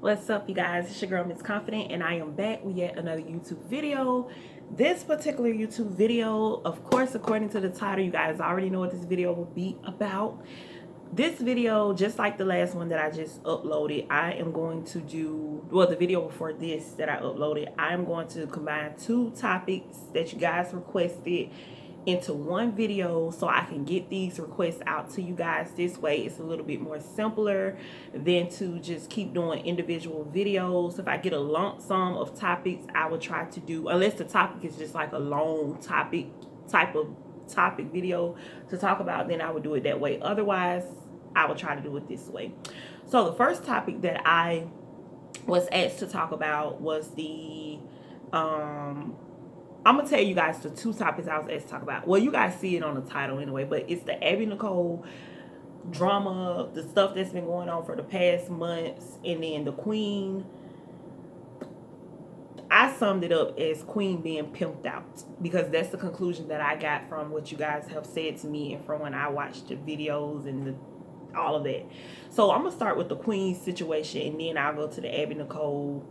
What's up, you guys? It's your girl Miss Confident, and I am back with yet another YouTube video. This particular YouTube video, of course, according to the title, you guys already know what this video will be about. This video, just like the last one that I just uploaded, I am going to do, well, the video before this that I uploaded, I am going to combine two topics that you guys requested into one video so I can get these requests out to you guys. This way it's a little bit more simpler than to just keep doing individual videos. If I get a lump sum of topics, I will try to do, unless the topic is just like a long type of topic video to talk about, then I would do it that way. Otherwise, I will try to do it this way. So the first topic that I was asked to talk about was the I'm gonna tell you guys the two topics I was asked to talk about. Well, you guys see it on the title anyway, but it's the Abby Nicole drama, the stuff that's been going on for the past months, and then the Queen. I summed it up as Queen being pimped out because that's the conclusion that I got from what you guys have said to me and from when I watched the videos and all of that. So I'm gonna start with the Queen situation, and then I'll go to the Abby Nicole.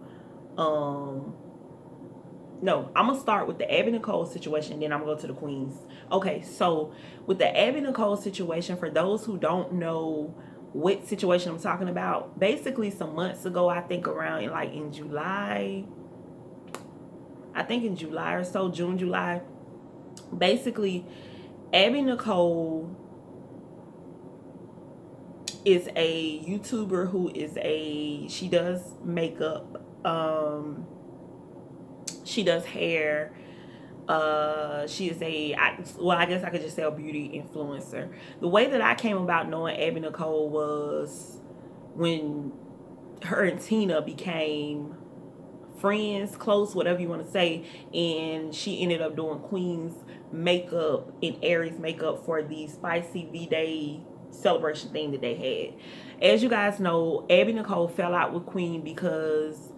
No, I'm gonna start with the Abby Nicole situation, and then I'm gonna go to the Queens. Okay, so with the Abby Nicole situation, for those who don't know what situation I'm talking about, basically some months ago, I think around in July, I think in July or so, June, July, basically Abby Nicole is a YouTuber who is she does makeup, she does hair. She is I guess I could just say a beauty influencer. The way that I came about knowing Abby Nicole was when her and Tina became friends, close, whatever you want to say, and she ended up doing Queen's makeup and Aries makeup for the Spicy V-Day celebration thing that they had. As you guys know, Abby Nicole fell out with Queen because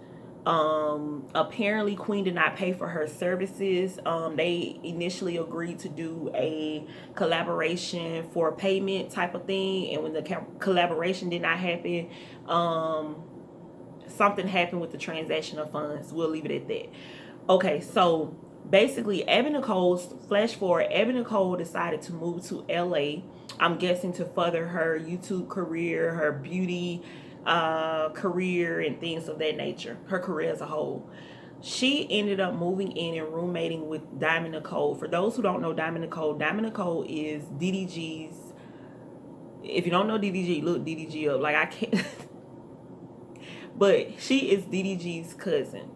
apparently Queen did not pay for her services. They initially agreed to do a collaboration for payment type of thing, and when the collaboration did not happen, something happened with the transaction of funds. We'll leave it at that. Okay, so basically Abby Nicole's flash forward, Abby Nicole decided to move to LA. I'm guessing to further her YouTube career, her beauty career, and things of that nature, her career as a whole. She ended up moving in and roommating with Diamond Nicole. For those who don't know Diamond Nicole is DDG's. If you don't know DDG, look DDG up. Like I can't. But she is DDG's cousin.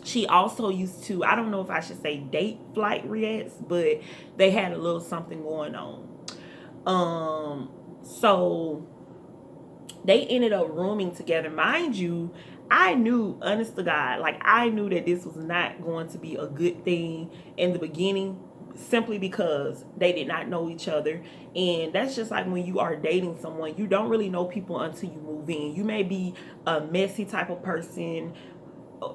She also used to, I don't know if I should say date Flight Reacts, but they had a little something going on. So they ended up rooming together. Mind you, I knew, honest to God, like I knew that this was not going to be a good thing in the beginning, simply because they did not know each other. And that's just like when you are dating someone, you don't really know people until you move in. You may be a messy type of person,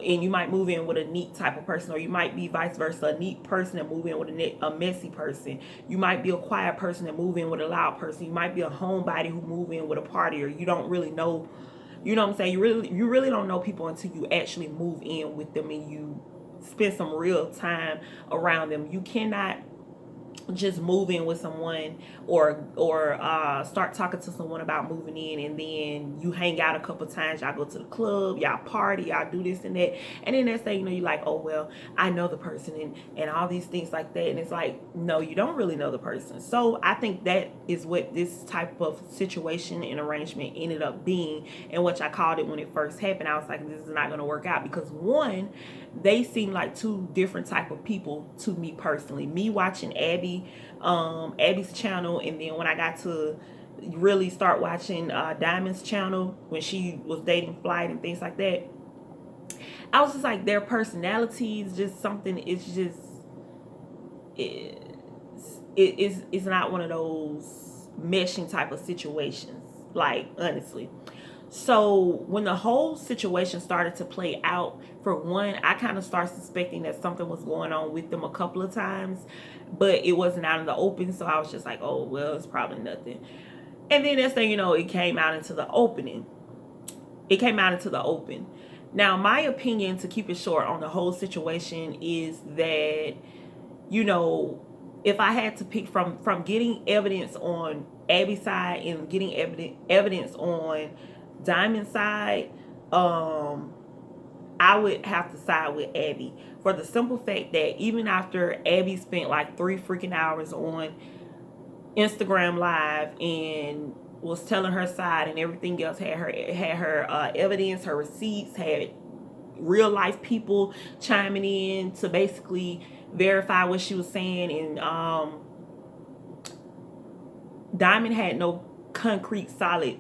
and you might move in with a neat type of person, or you might be vice versa, a neat person and move in with a messy person. You might be a quiet person and move in with a loud person. You might be a homebody who move in with a partier. You don't really know, you know what I'm saying? You really don't know people until you actually move in with them and you spend some real time around them. You cannot just move in with someone or start talking to someone about moving in, and then you hang out a couple times, y'all go to the club, y'all party, y'all do this and that, and then next thing you know, you're like, oh well, I know the person, and all these things like that. And it's like, no, you don't really know the person. So I think that is what this type of situation and arrangement ended up being, and which I called it when it first happened. I was like, this is not going to work out, because one, they seem like two different type of people to me personally. Me watching Abby's channel, and then when I got to really start watching Diamond's channel when she was dating Flight and things like that, I was just like, their personalities, just something. It's just it's not one of those meshing type of situations, like, honestly. So when the whole situation started to play out, for one, I kind of started suspecting that something was going on with them a couple of times, but it wasn't out in the open. So I was just like, oh, well, it's probably nothing. And then next thing you know, it came out into the opening. it came out into the open. Now, my opinion, to keep it short on the whole situation, is that, you know, if I had to pick from getting evidence on Abby's side and getting evidence on Diamond's side, I would have to side with Abby, for the simple fact that even after Abby spent like 3 freaking hours on Instagram Live and was telling her side and everything else, had her evidence, her receipts, had real life people chiming in to basically verify what she was saying, and Diamond had no concrete solid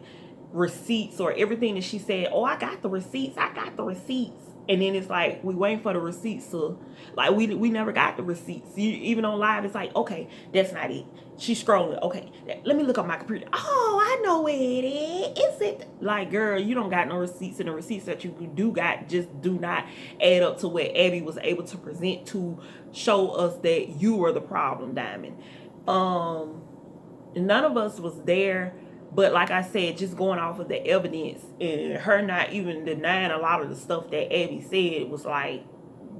receipts or everything that she said. Oh, I got the receipts, and then it's like we waiting for the receipts to, like, we never got the receipts. Even on live, it's like, okay, that's not it. She's scrolling. Okay, let me look on my computer. Oh, I know where it is. Is it? Like, girl, you don't got no receipts, and the receipts that you do got just do not add up to what Abby was able to present to show us that you were the problem, Diamond. None of us was there, but like I said, just going off of the evidence and her not even denying a lot of the stuff that Abby said, was like,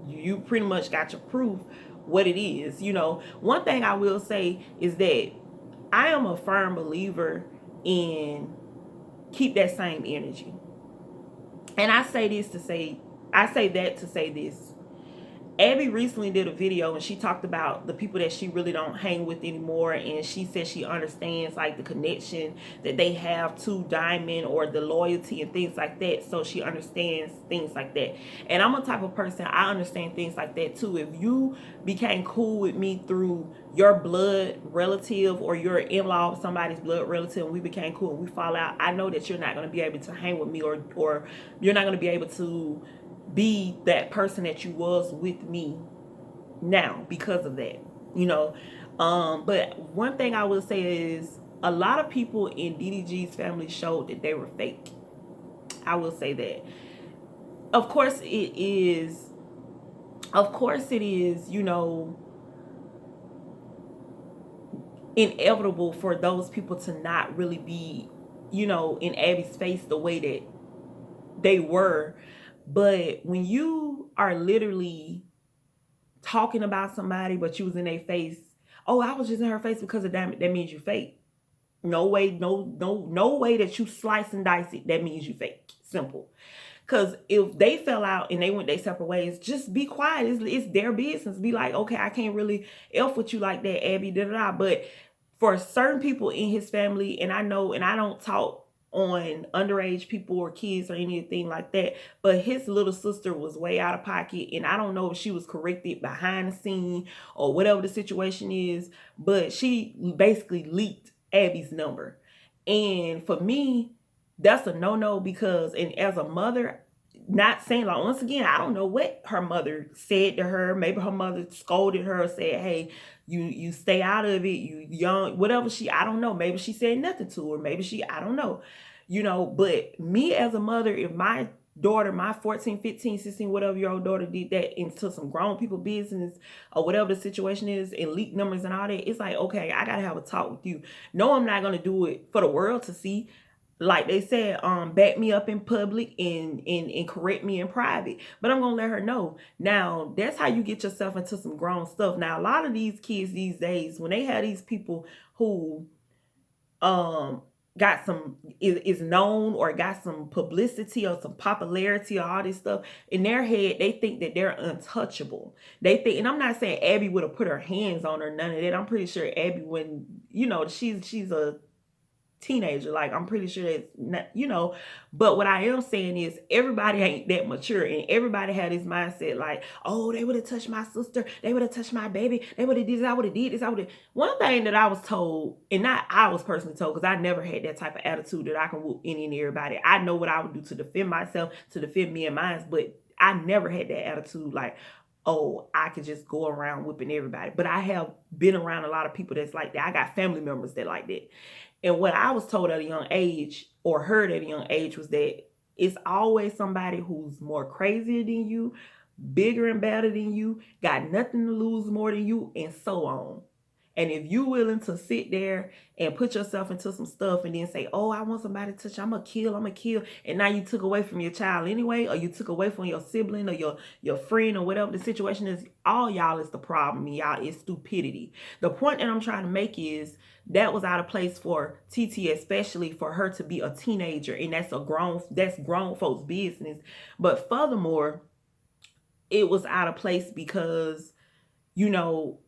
you pretty much got your proof what it is. You know, one thing I will say is that I am a firm believer in keep that same energy. And I say that to say this. Abby recently did a video and she talked about the people that she really don't hang with anymore, and she said she understands like the connection that they have to Diamond, or the loyalty and things like that. So she understands things like that. And I'm a type of person, I understand things like that too. If you became cool with me through your blood relative or your in-law, somebody's blood relative, and we became cool and we fall out, I know that you're not going to be able to hang with me, or you're not going to be able to be that person that you was with me now because of that, you know. But one thing I will say is a lot of people in DDG's family showed that they were fake. I will say that. Of course it is, you know, inevitable for those people to not really be, you know, in Abby's face the way that they were. But when you are literally talking about somebody, but you was in their face, oh, I was just in her face because of that means you fake. No way, no way that you slice and dice it, that means you fake. Simple. Because if they fell out and they went their separate ways, just be quiet. It's their business. Be like, okay, I can't really F with you like that, Abby, da da da. But for certain people in his family, and I know, and I don't talk on underage people or kids or anything like that, but his little sister was way out of pocket, and I don't know if she was corrected behind the scene or whatever the situation is, but she basically leaked Abby's number. And for me, that's a no-no, because, and as a mother, not saying, like, once again, I don't know what her mother said to her. Maybe her mother scolded her or said, hey, you stay out of it, you young, whatever. I don't know, maybe she said nothing to her, maybe I don't know, you know. But me as a mother, if my daughter, my 14, 15, 16, whatever year old daughter did that into some grown people business or whatever the situation is, and leak numbers and all that, it's like, okay, I gotta have a talk with you. No, I'm not gonna do it for the world to see. Like they said, back me up in public and correct me in private. But I'm gonna let her know. Now, that's how you get yourself into some grown stuff. Now, a lot of these kids these days, when they have these people who got some is known or got some publicity or some popularity or all this stuff in their head, they think that they're untouchable. They think, and I'm not saying Abby would have put her hands on her, none of that. I'm pretty sure Abby wouldn't, you know, she's a teenager, like, I'm pretty sure that's not, you know. But what I am saying is everybody ain't that mature, and everybody had this mindset like, oh, they would have touched my sister, they would have touched my baby, they would have did this, I would have did this, I would have. One thing that I was told, and not I was personally told, because I never had that type of attitude that I can whoop any and everybody. I know what I would do to defend myself, to defend me and mine, but I never had that attitude like, oh, I could just go around whipping everybody. But I have been around a lot of people that's like that. I got family members that like that. And what I was told at a young age, or heard at a young age, was that it's always somebody who's more crazier than you, bigger and better than you, got nothing to lose more than you, and so on. And if you willing to sit there and put yourself into some stuff and then say, oh, I want somebody to touch, I'm gonna kill, and now you took away from your child anyway, or you took away from your sibling or your friend or whatever the situation is, all y'all is the problem. Y'all is stupidity. The point that I'm trying to make is that was out of place for TT, especially for her to be a teenager, and that's grown folks' business. But furthermore, it was out of place because, you know,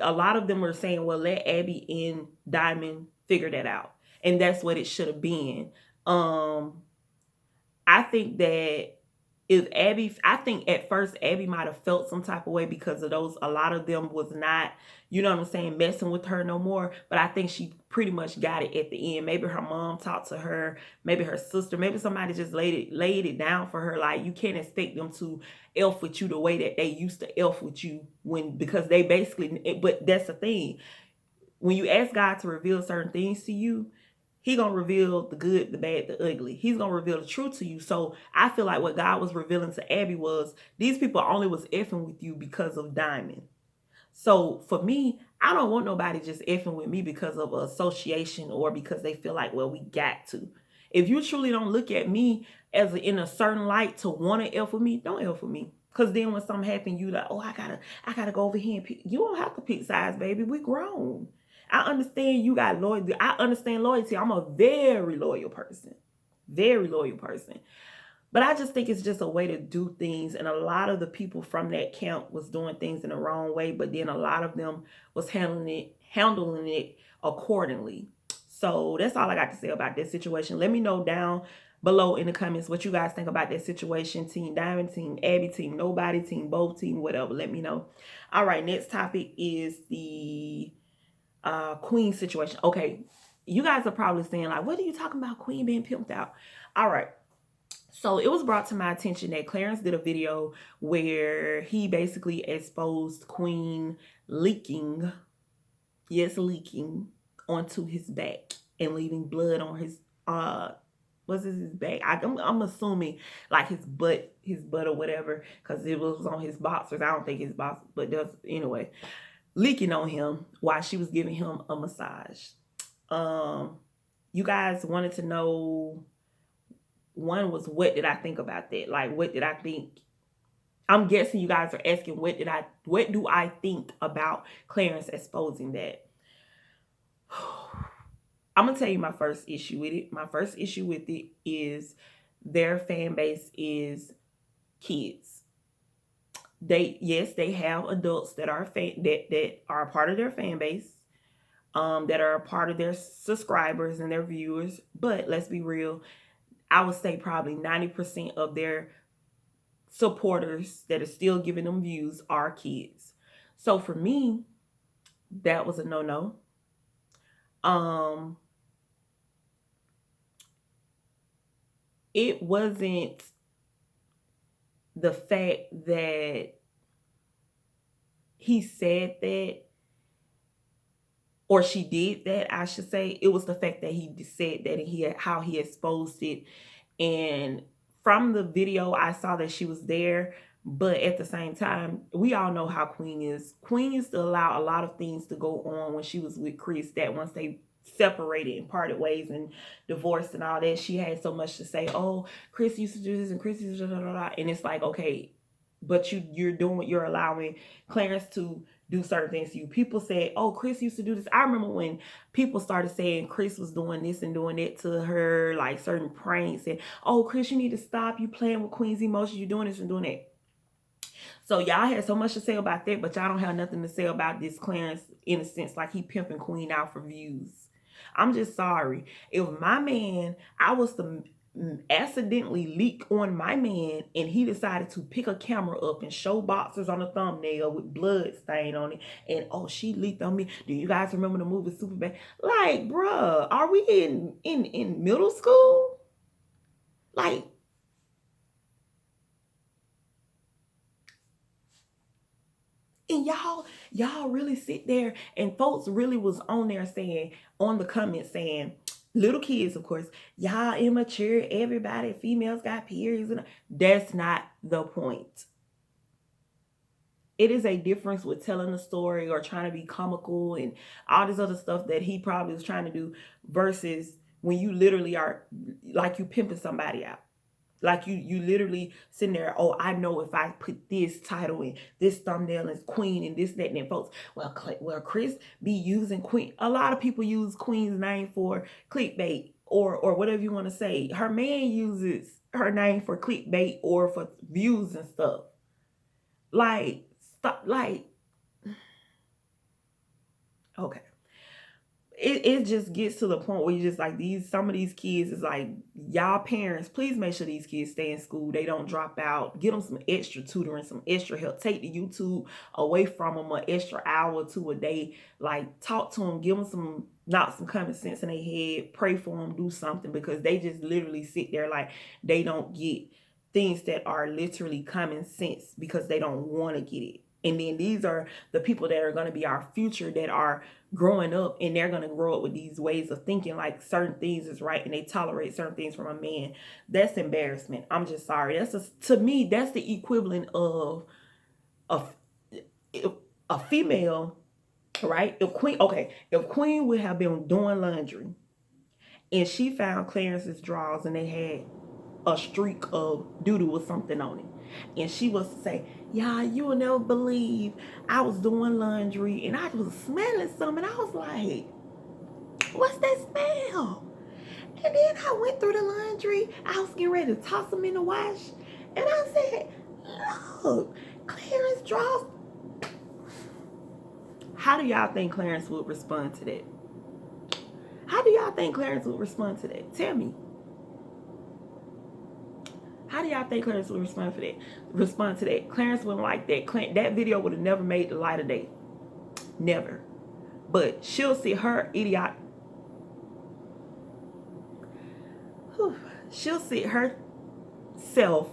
a lot of them were saying, well, let Abby and Diamond figure that out. And that's what it should have been. I think that I think at first Abby might have felt some type of way because of those. A lot of them was not, you know what I'm saying, messing with her no more. But I think she pretty much got it at the end. Maybe her mom talked to her, maybe her sister, maybe somebody just laid it down for her. Like, you can't expect them to elf with you the way that they used to elf with you because they basically, but that's the thing. When you ask God to reveal certain things to you, He gonna reveal the good, the bad, the ugly. He's gonna reveal the truth to you. So I feel like what God was revealing to Abby was these people only was effing with you because of Diamond. So for me, I don't want nobody just effing with me because of association or because they feel like, well, we got to. If you truly don't look at me as in a certain light to want to F with me, don't F with me. Because then when something happens, you like, oh, I gotta go over here and pick. You don't have to pick sides, baby. We grown. I understand you got loyalty. I understand loyalty. I'm a very loyal person. Very loyal person. But I just think it's just a way to do things. And a lot of the people from that camp was doing things in the wrong way. But then a lot of them was handling it accordingly. So that's all I got to say about that situation. Let me know down below in the comments what you guys think about that situation. Team Diamond, Team Abby, Team Nobody, Team Both, Team whatever. Let me know. All right, next topic is the Queen situation. Okay, you guys are probably saying, like, what are you talking about, Queen being pimped out? All right. So it was brought to my attention that Clarence did a video where he basically exposed Queen leaking onto his back and leaving blood on his what's his back? I'm assuming like his butt or whatever, because it was on his boxers. I don't think his boxers, but does anyway, leaking on him while she was giving him a massage. You guys wanted to know, one was, what did I think about that? Like, what did I think? I'm guessing you guys are asking, what do I think about Clarence exposing that? I'm gonna tell you my first issue with it. My first issue with it is their fan base is kids. They have adults that are that are a part of their fan base, that are a part of their subscribers and their viewers. But let's be real, I would say probably 90% of their supporters that are still giving them views are kids. So for me, that was a no-no. It wasn't the fact that he said that, or she did that, I should say. It was the fact that he said that and how he exposed it. And from the video, I saw that she was there. But at the same time, we all know how Queen is. Queen used to allow a lot of things to go on when she was with Chris, that once they separated and parted ways and divorced and all that, she had so much to say. Oh, Chris used to do this and Chris used to do that. And it's like, okay, but you're allowing Clarence to do certain things to you. People said, oh, Chris used to do this. I remember when people started saying Chris was doing this and doing that to her, like certain pranks, and, oh, Chris, you need to stop. You playing with Queen's emotions. You doing this and doing that. So y'all had so much to say about that, but y'all don't have nothing to say about this Clarence, in a sense, like he pimping Queen out for views. I'm just sorry. If my man, I was to accidentally leak on my man and he decided to pick a camera up and show boxers on the thumbnail with blood stain on it, and, oh, she leaked on me. Do you guys remember the movie Superbad? Like, bruh, are we in middle school? Like, and y'all really sit there, and folks really was on there saying, on the comments saying, little kids, of course, y'all immature, everybody, females got periods. And that's not the point. it is a difference with telling a story or trying to be comical and all this other stuff that he probably was trying to do versus when you literally are like you pimping somebody out. Like you literally sitting there, oh, I know if I put this title in this thumbnail as queen and this, that, and then folks, well, Chris be using queen. A lot of people use queen's name for clickbait or whatever you want to say. Her man uses her name for clickbait or for views and stuff. Like, stop, like, okay. It just gets to the point where you just like some of these kids is like, y'all parents, please make sure these kids stay in school. They don't drop out. Get them some extra tutoring, some extra help. Take the YouTube away from them an extra hour or two a day. Like, talk to them, give them knock some common sense in their head, pray for them, do something, because they just literally sit there like they don't get things that are literally common sense because they don't want to get it. And then these are the people that are going to be our future, that are growing up, and they're going to grow up with these ways of thinking like certain things is right and they tolerate certain things from a man. That's embarrassment. I'm just sorry. To me, that's the equivalent of a female, right? If Queen would have been doing laundry and she found Clarence's drawers and they had a streak of doo-doo or something on it, and she was to say, yeah, you will never believe I was doing laundry and I was smelling something, and I was like, what's that smell? And then I went through the laundry, I was getting ready to toss them in the wash, and I said, look, Clarence drawers. How do y'all think Clarence would respond to that? How do y'all think Clarence would respond to that? Tell me. How do y'all think Clarence would respond to that? Clarence wouldn't like that. That video would have never made the light of day. Never. But she'll see her idiot. She'll see herself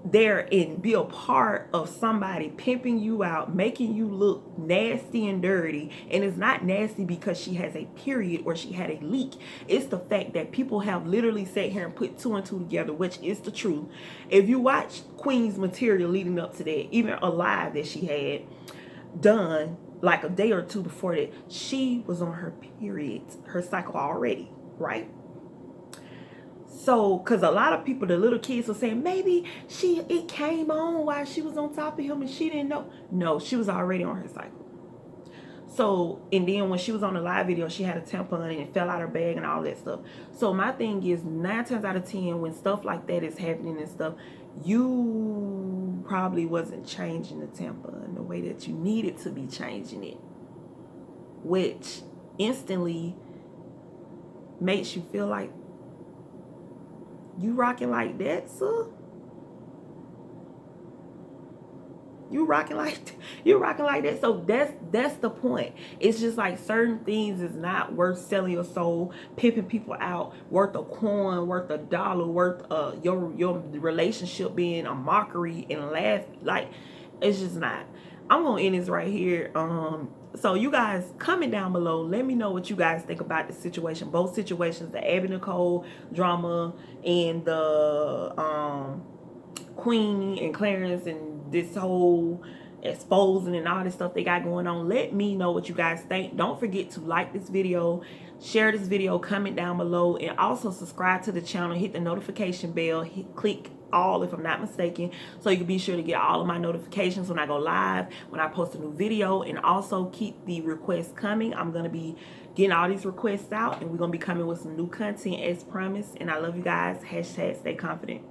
there and be a part of somebody pimping you out, making you look nasty and dirty. And it's not nasty because she has a period or she had a leak. It's the fact that people have literally sat here and put two and two together, which is the truth. If you watch Queen's material leading up to that, even a live that she had done like a day or two before that, she was on her period, her cycle already, right? So, because a lot of people, the little kids were saying, maybe it came on while she was on top of him and she didn't know. No, she was already on her cycle. So, and then when she was on the live video, she had a tampon and it fell out her bag and all that stuff. So my thing is, 9 times out of 10, when stuff like that is happening and stuff, you probably wasn't changing the tampon the way that you needed to be changing it, which instantly makes you feel like, you rocking like that, sir? You rocking like that. So that's the point. It's just like certain things is not worth selling your soul, pimping people out, worth a coin, worth $1, worth your relationship being a mockery and laugh. Like, it's just not. I'm gonna end this right here. So you guys, comment down below, let me know what you guys think about the situation, both situations, the Abby Nicole drama and the Queen and Clarence and this whole exposing and all this stuff they got going on. Let me know what you guys think. Don't forget to like this video, share this video, comment down below, and also subscribe to the channel. Hit the notification bell, click all if I'm not mistaken, so you can be sure to get all of my notifications when I go live, when I post a new video. And also keep the requests coming. I'm going to be getting all these requests out, and we're going to be coming with some new content as promised. And I love you guys. # stay confident.